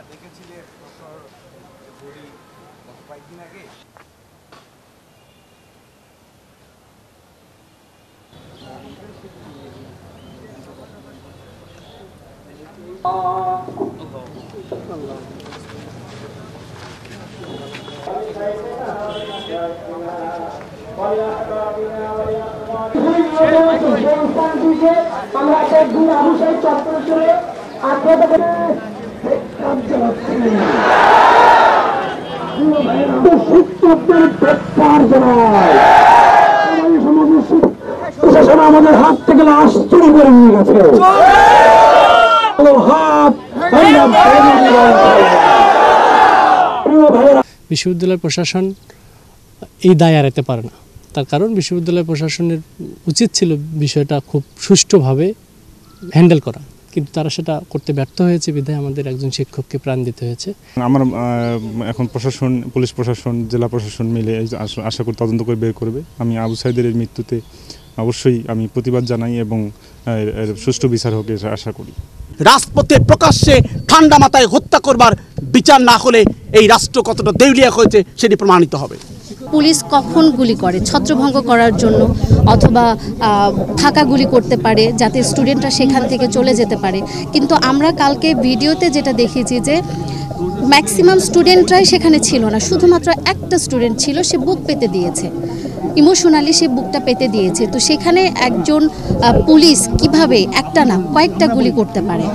দেখেছি যে কয়েকদিন আগে আমাদের হাত থেকে লাশ চুরি করে নিয়ে গেছে। বিশ্ববিদ্যালয় প্রশাসন এই দায় এড়াতে পারে না, তার কারণ বিশ্ববিদ্যালয় প্রশাসনের উচিত ছিল বিষয়টা খুব সুষ্ঠুভাবে হ্যান্ডেল করা, কিন্তু তারা সেটা করতে ব্যর্থ হয়েছে বিধায় আমাদের একজন শিক্ষককে প্রাণ দিতে হয়েছে। আমার এখন প্রশাসন, পুলিশ প্রশাসন, জেলা প্রশাসন মিলে আশা করি তদন্ত করে বের করবে। আমি আবু সাইদের মৃত্যুতে অবশ্যই আমি প্রতিবাদ জানাই এবং সুষ্ঠু বিচার হোক আশা করি। রাজপথে প্রকাশ্যে ঠান্ডা মাথায় হত্যা করবার বিচার না হলে এই রাষ্ট্র কতটা দেউলিয়া হয়েছে সেটি প্রমাণিত হবে। পুলিশ কখন গুলি করে? ছত্রভঙ্গ করার জন্য, অথবা ফাঁকা গুলি করতে পারে যাতে স্টুডেন্টরা সেখান থেকে চলে যেতে পারে। কিন্তু আমরা কালকে ভিডিওতে যেটা দেখেছি যে ম্যাক্সিমাম স্টুডেন্টরাই সেখানে ছিল না, শুধুমাত্র একটা স্টুডেন্ট ছিল, সে বুক পেতে দিয়েছে, ইমোশনালি সে বুকটা পেতে দিয়েছে। তো সেখানে একজন পুলিশ কিভাবে একটা না কয়েকটা গুলি করতে পারে?